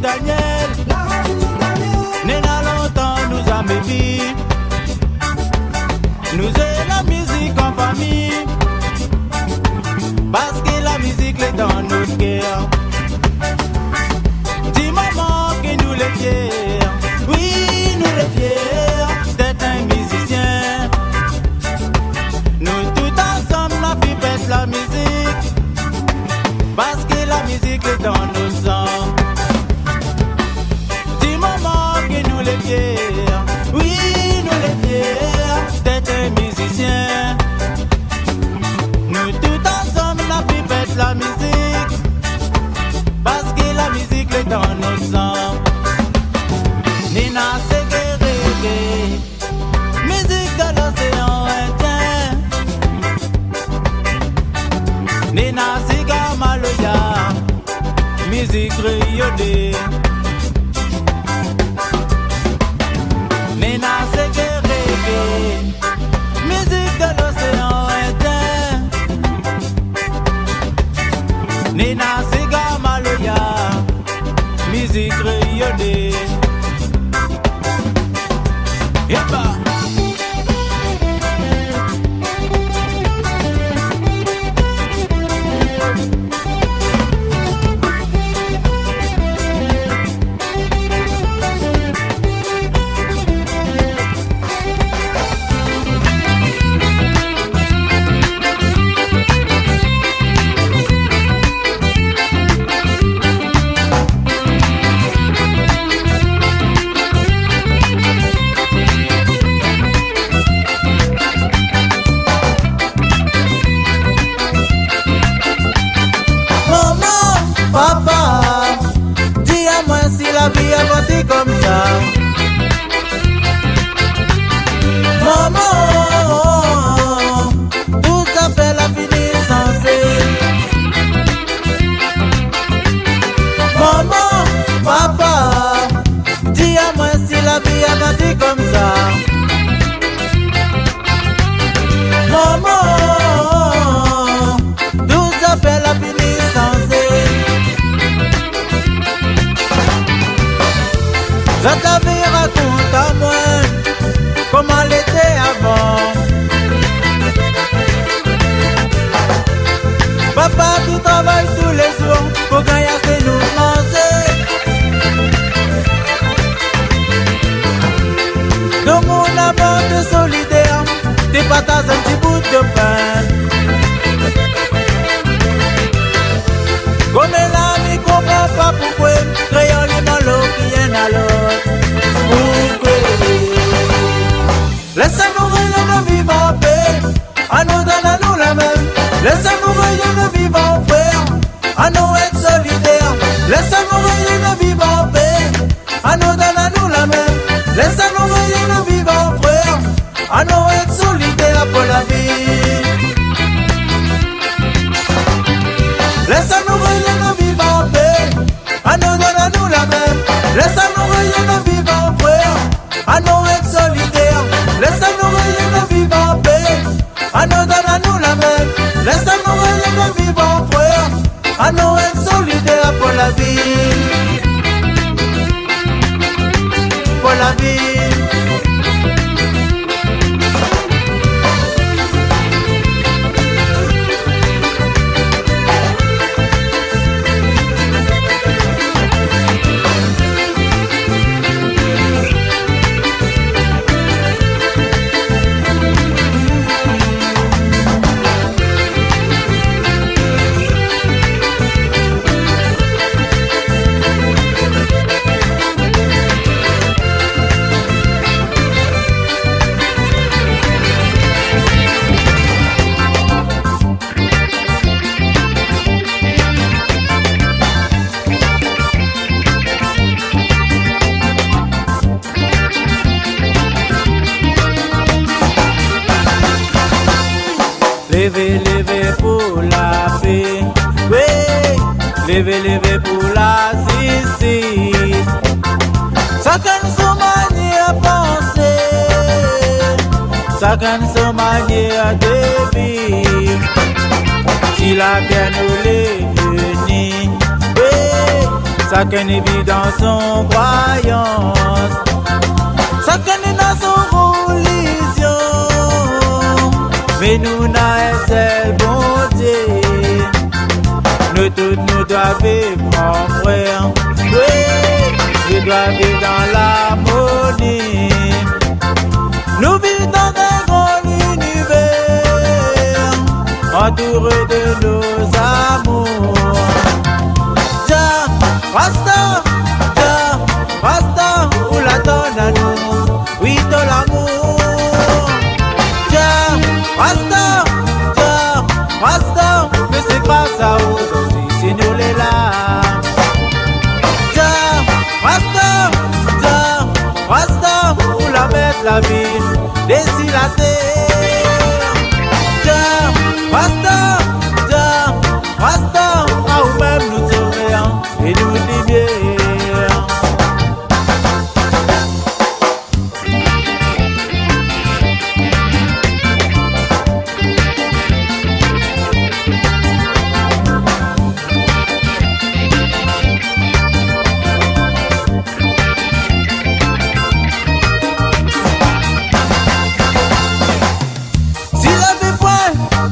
Daniel. Nena longtemps nous a mébi. Nous et la musique en famille. Parce que la musique est dans notre cœur. Dis maman que nous les fiers. Oui, nous les fiers d'être un musicien. Nous tout ensemble on fait pète la musique. Parce que la musique est dans nos sangs. Dis maman que nous les fiers. Oui, nous les fiers d'être un musicien. Nous tout ensemble on fait pète la musique. Parce que la musique est dans nos sangs. Nina c'est reggae, musique de l'océan Indien. Nina c'est Maloya, musique rayonnée. Nina c'est reggae, musique de l'océan Indien. Nina c'est Maloya, musique rayonnée. Yeba. Papa, dis à moi si la vie a passé comme ça. Maman, tout ça fait la fini censée. Maman, papa, dis à moi si la vie a passé comme ça. Maman, tout ça fait la fini censée. Je t'avais raconté à moi comment l'était avant. Papa qui travaille tous les jours pour gagner ce nous manger. Dans mon aborde solidaire, t'es partages un petit bout de pain. Comme l'ami comprend pas pourquoi créant les malheurs qui viennent à l'autre. Laissez-nous rien de vivre en paix, à nous donner à nous la même. Laissez-nous rien de vivre en frère, à nous être solidaires. Laissez-nous rien de vivre en paix, à nous donner à nous la même. Laissez-nous rien de vivre en frère, à nous être solidaires pour la vie. Laissez-nous rien de vivre en paix, à nous donner à nous la même. Laissez-nous rien de vivre en frère, à nous être solidaires. Laissez-nous rien de vivre en paix, à nous donner à nous la même. Laissez-nous rien de vivre en frère, à nous être solidaires pour la vie. Pour la vie. Levez, levez pour la paix. Oui, levez, levez pour la justice. Chacun son manière à penser, chacun son manière de vivre. Si la guerre nous les unit, oui, chacun vit dans son croyance, chacun est dans son religion, mais nous n'avons un seul bon Dieu. Nous tous nous doivons vivre, mon frère, oui, nous doivons vivre dans l'harmonie. Nous vivons dans un grand univers, entouré de nos amours. Jah, Rasta, Jah, Rasta, ou la donne à nous, oui, de l'amour. Jah, Rasta, Jah, Rasta, mais c'est grâce à aujourd'hui, si nous les là. Jah, Rasta, Jah, Rasta, ou la mettre la vie, d'ici la terre. Jah, Rasta, Jah, Rasta, à ou même nous sauver et nous libérer.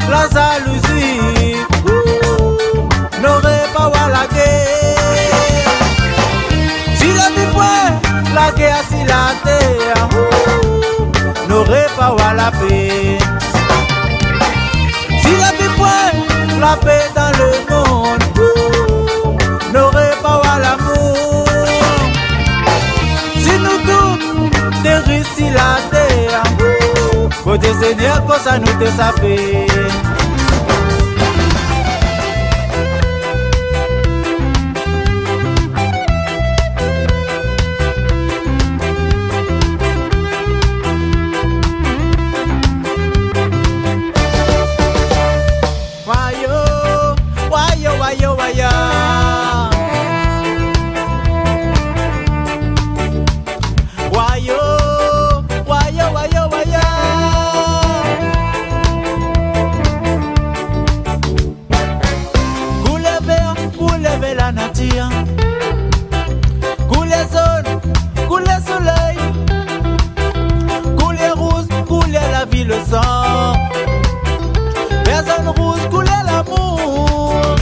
La jalousie n'aurait pas voir la guerre. Si la vie point la guerre sur la terre, n'aurait pas voir la paix. Si la vie point la paix dans le monde, n'aurait pas voir l'amour. Si nous tous dérissions la terre, côté Seigneur, comme ça nous te savons. La nature, coule les zones, coule le soleil, coule les roses, coule la vie, le sang. Personne rouge, coule l'amour,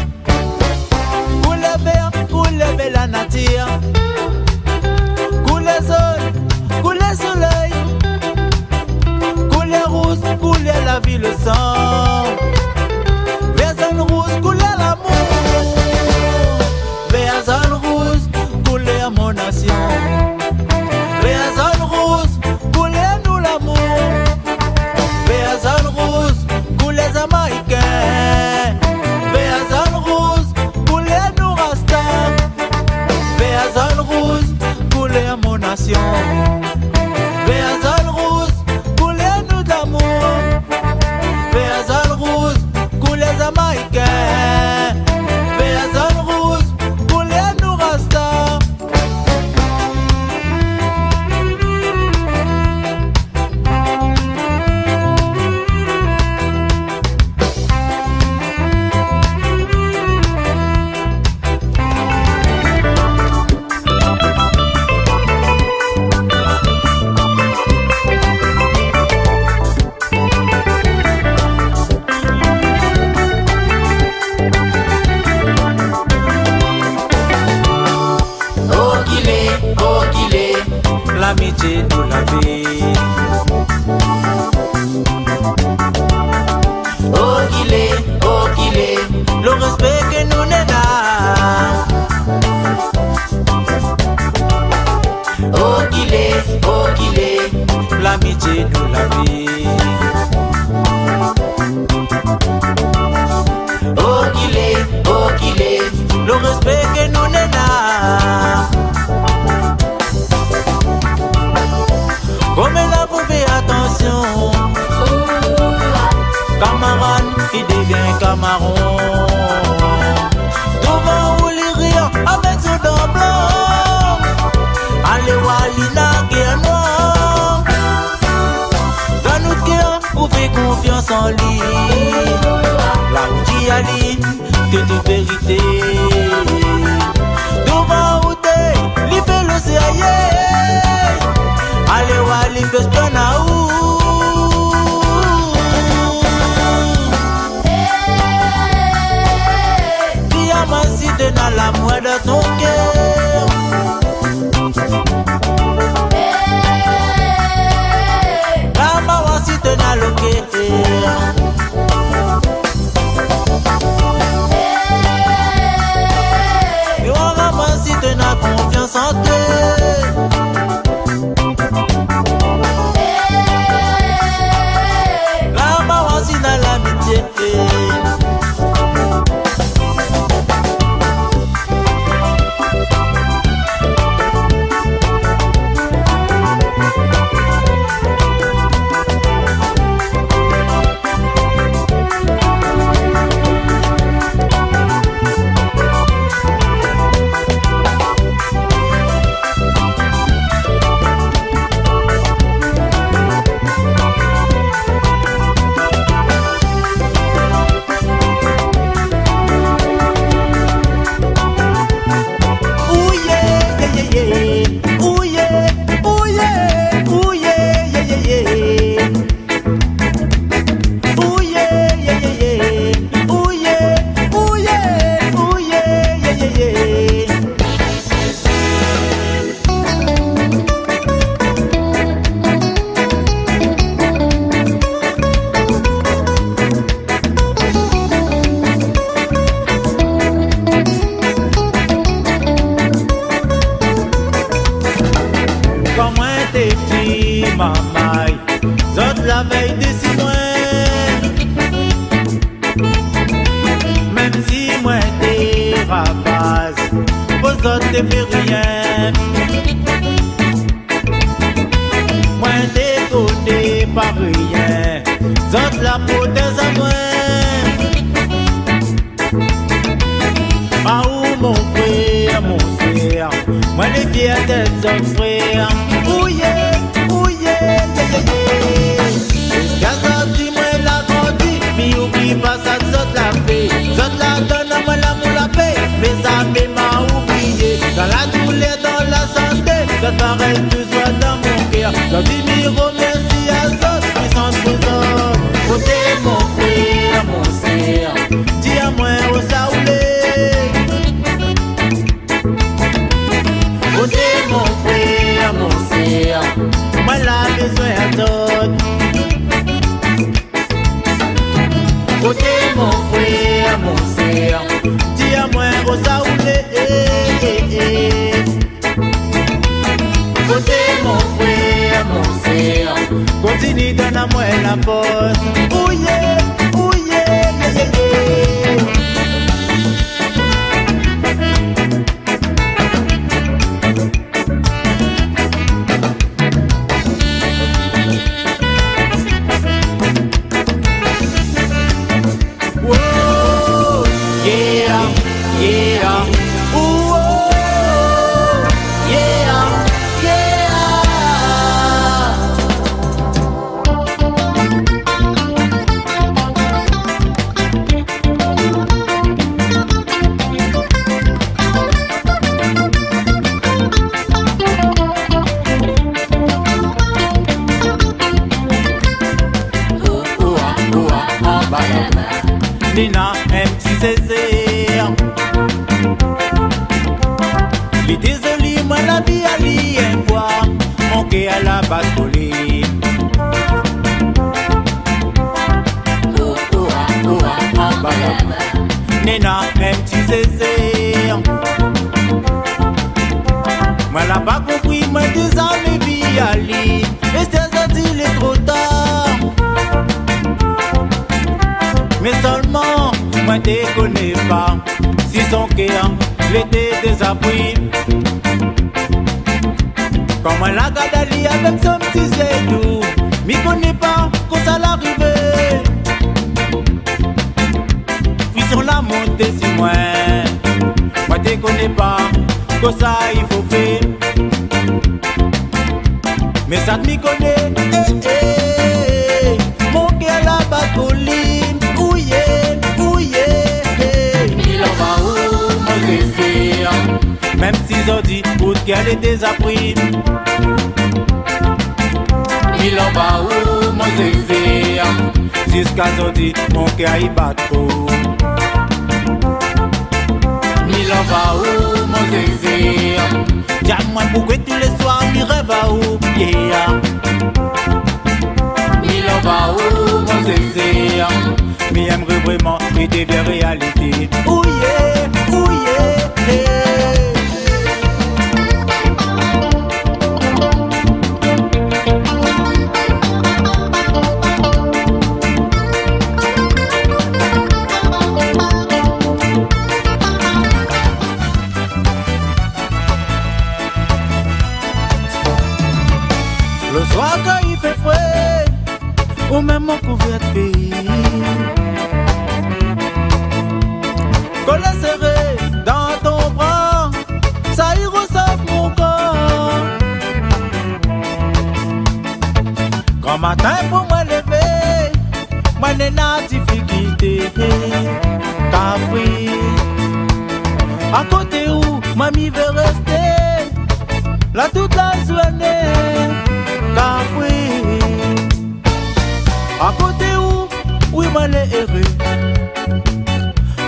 coule le vert, coule la nature, coule les zones, coule le soleil, coule les roses, coule la vie, le sang. Personne rouge, coule l'amour. Zone rouge, coulez à mon nation. Zone rouge, coulez nous l'amour. Zone rouge, coulez les Américains. Zone rouge, coulez nous Rasta. Zone rouge, coulez à mon nation. Zone rouge, coulez nous d'amour. Zone rouge, coulez les Américains. Zone rouge, nous Rasta. L'amitié nous la vie. Oh qu'il est, le respect que nous n'avons. Oh qu'il est, l'amitié nous la vie. Oh qu'il est, le respect que nous n'avons. Comme elle a fait attention, camarade, il devient camaron. Devant où les rires avec son dent blanc. Allez voir Lina qui est noire. Dans notre cœur, vous faites confiance en lui. Là où tu as dit, que toute vérité. Devant santé. La maman aussi dans l'amitié. Mamay, zot la veille de si loin. Même si moi t'es rapace, vos autres te fait rien. Moi t'es côté par rien, zot la protège à moi. Ah où mon frère, mon frère, moi les fiers d'être autres frères. Ouye. Jusqu'à moi la grandi, mais oublie pas ça, zot la fait. Zot la donne à moi l'amour, la paix. Mes amis m'a oublié. Dans la douleur, dans la santé, zot pareil toujours dans mon cœur. Zot dis m'y remercie à zot, qui sont tous autres. Côté mon frère, mon sœur, dis à moi où ça oulé. Côté mon frère, mon sœur, moi la besoin à zot. Côté mon frère, mon sœur, dis à moi où ça oulé. Côté mon frère, mon sœur, continue donne à moi la force. Ouye, ouye, Nina, un petit Césaire. Les désolé, moi la vie a lié un poids. Mon cœur à la basculé. Nina, un petit Césaire. Moi la pas compris, moi des amis vie à lié. Et c'est il est trop tard. Mais seulement, moi te connais pas. Si son cœur l'était désappris. Quand moi la garde Ali avec son petit zédou, m'y connais pas quand ça l'arrivait. Puis sur la montée si moi te connais pas quand ça il faut faire. Mais ça m'y connaît, mon cœur la bas colline. Même si j'en dis, pour qu'elle est désappris. Il en va où, mon zézé. Jusqu'à j'en dis, mon cœur y bat trop. Il en va où, mon zézé. Dis-moi pourquoi tous les soirs, il rêve à où, yeah. Il en va où, mon zézé. Mais j'aimerais vraiment que tu deviens réalité. Oh yeah, oh yeah, hey. Le soir quand il fait frais, ou même mon couvert de pays, collet serré dans ton bras, ça y ressort mon corps. Quand matin pour moi lever, moi n'ai pas de difficulté. Capri, à côté où mamie veut rester, là toute la journée. Capri, à côté où, oui, moi l'ai heureux.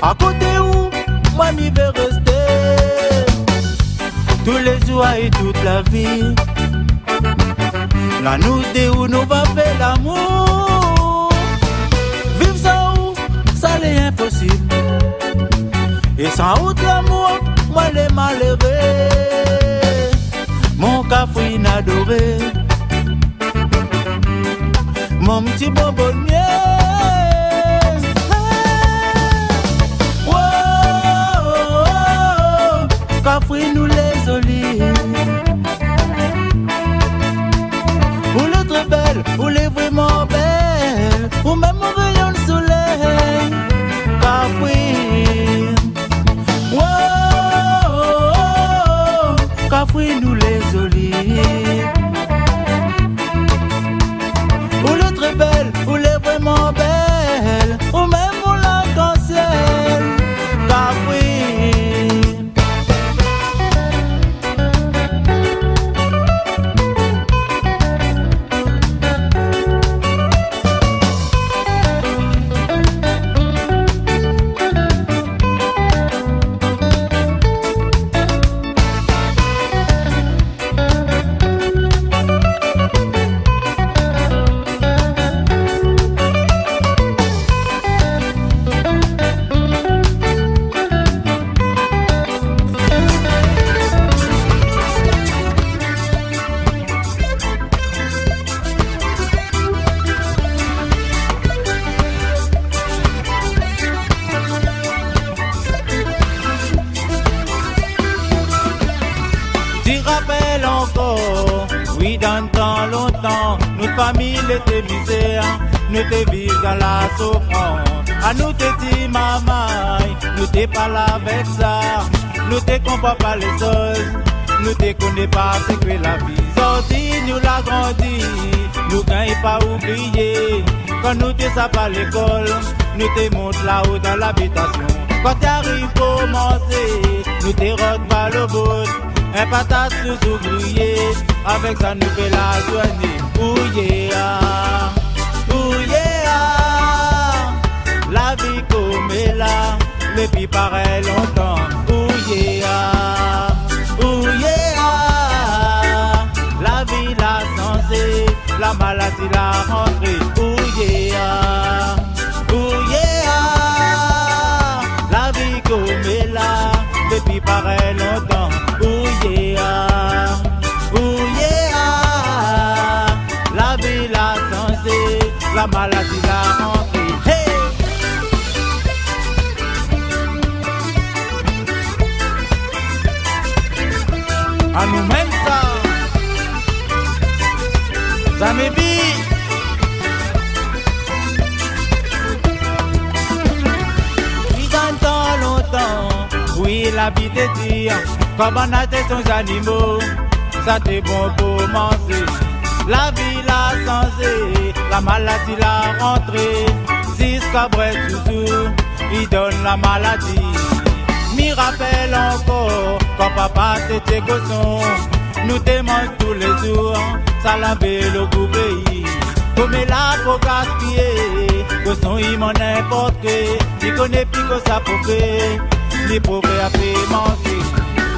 À côté où, mamie veut rester, tous les jours et toute la vie. La nuit où nous va faire l'amour, vivre sans où, ça l'est impossible. Et sans outre l'amour, moi les malheureux, mon cafouine adoré, mon petit bonbonnier. Cafouine nous les olives, vous l'êtes très belle, vous l'êtes vraiment belle, ou même au rayon de soleil. Cafouine, Cafouine nous les olives, vous l'êtes très belle, vous l'êtes vraiment belle, ou même au l'arc-en-ciel. Cafouine. Tu rappelles encore, oui, dans le temps longtemps, notre famille était misère, nous te vivons dans la souffrance. À nous te dit maman, nous te parle avec ça, nous te comprends pas les choses, nous te connais pas ce que la vie. Sorti, nous l'a grandi, nous gagnons pas oublier. Quand nous te savons pas l'école, nous te montre là-haut dans l'habitation. Quand t'arrives pour manger, nous te rote par le bout. Un patate sous grillé, avec sa nouvelle la journée. Ouh yeah, la vie comme elle là, depuis pareil longtemps. Ouh yeah, la vie l'a changé, la maladie l'a rentré. Ouh yeah, la vie comme elle là, depuis pareil longtemps. La vie l'a changé, la maladie l'a rentré. Hey! À nous-mêmes ça m'est vite. Oui, dans tant longtemps, oui, la vie te dit, comme on a tes animaux, ça t'est bon pour manger. La vie l'a changé, la maladie l'a rentré. Jusqu'à bref toujours, il donne la maladie. M'y rappelle encore, quand papa t'était gosson, nous te mange tous les jours, ça lavait le goût pays. Comme là pour gaspiller, gosson il m'en n'importe que, il connaît plus que ça pour faire, les pauvres a fait manger.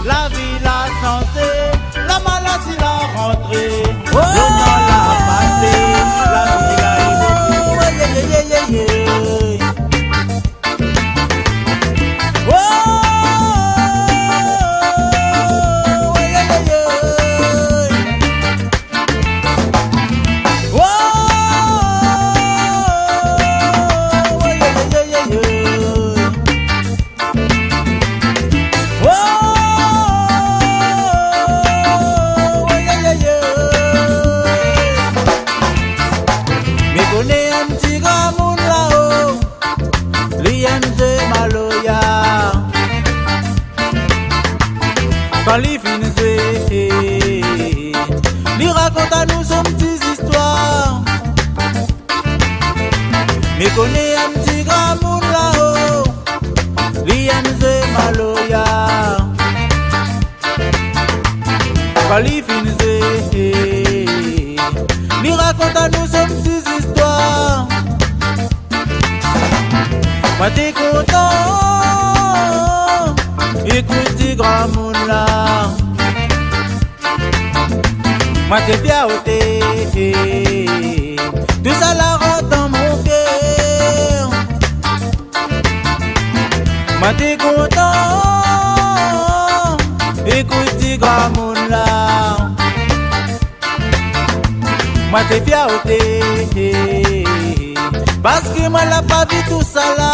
La vie l'a changé, la maladie l'a rentré. Le temps l'a passé, la vie l'a évolué. à nous son petites histoires. Mais connais un petit grand monde là-haut, l'IMZ Maloya. Quand il finissait, il raconte à nous son petites histoires. Moi t'es content, écoute tes grands monde là. Moi t'es fierté, tout ça la rentre dans mon cœur. Moi t'es content, écoute tes grands monde là. Moi t'es fierté, parce que moi l'a pas vu tout ça là.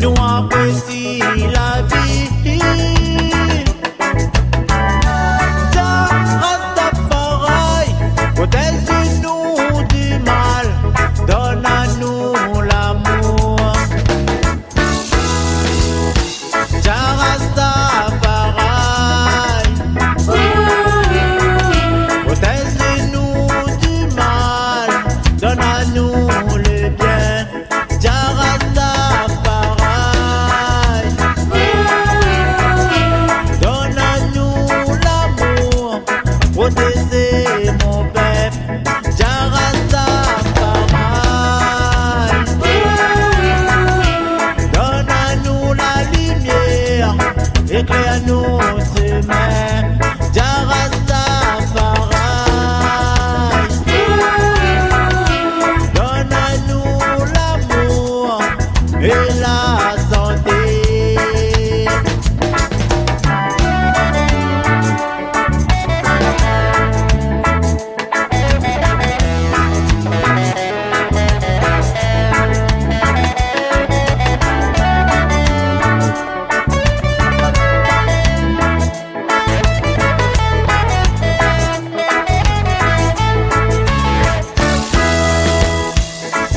Nous apprécions la vie. Jah Rastafari, protège-nous du mal, donne à nous l'amour. Jah Rastafari, protège-nous du mal, donne à nous le bien. Jah Rastafari, donne à nous l'amour, protégez mon peuple. Jah Rastafari, donne à nous la lumière, éclaire nos chemins. Jah Rastafari, donne à nous l'amour et la santé.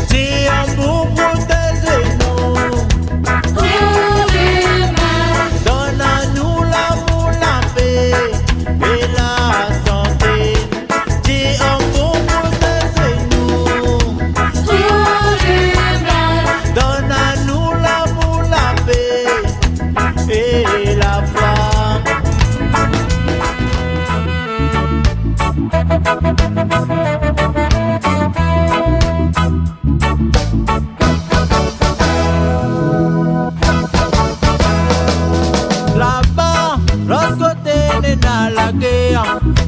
C'est un pour protéger-nous, donne à nous l'amour, la paix et la santé. C'est un pour protéger-nous, donne à nous l'amour, la paix et la foi. Là-bas, l'autre côté n'est dans la guerre.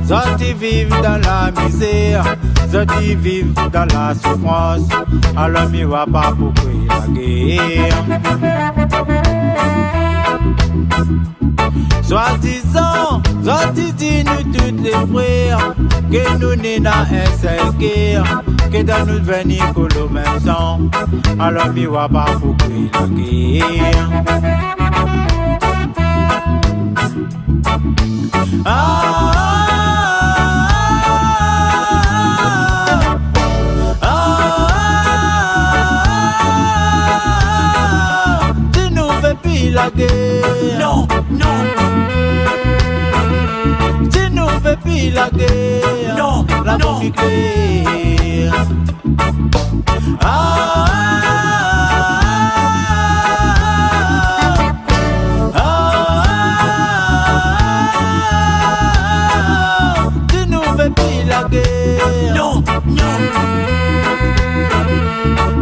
Sortis vivent dans la misère, sortis vivent dans la souffrance. Alors m'y va pas pour créer la guerre. Soi-disant, sortis dis-nous toutes les frères, que nous n'est dans un seul guerre, que dans nous venir pour le même sang. Alors m'y va pas pour créer la guerre. Tu nous fais pire plus la guerre. Non, non. Tu nous fais plus la guerre. Non, la non. vie claire. Tu nous fais plus la guerre. Non, non.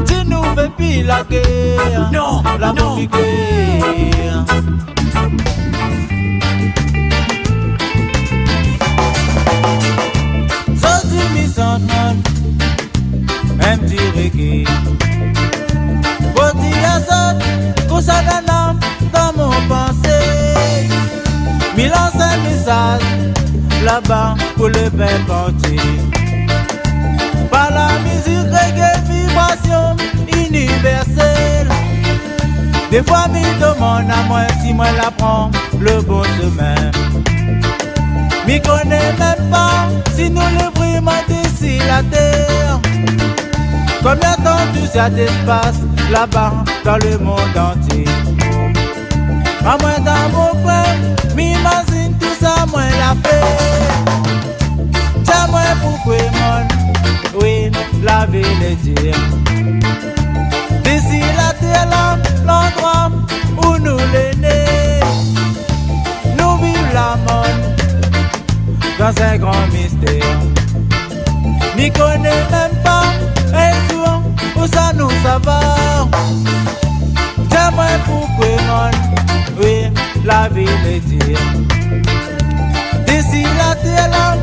Tu nous fais plus la guerre. Non, la non. vie claire. Un petit reggae. Boti azot, kousananam dans mon pensée. Mi lance un message là-bas pour le peuple entier. Par la musique reggae, vibration universelle. Des fois mi demande à moi si moi la prends le bon chemin. Mi connais même pas si nous le vraiment d'ici la terre. Combien de temps tout ça d'espace là-bas dans le monde entier. À moins dans mon coin, m'imagine tout ça, moi la paix. Tiens moi pourquoi mon, oui, la ville est dire. D'ici la terre là, l'endroit où nous l'aînés. Nous vivons la mort dans un grand mystère. N'y connaît même pas un jour où ça nous va. Dis-moi pourquoi mon, oui, la ville est dire. D'ici la terre là,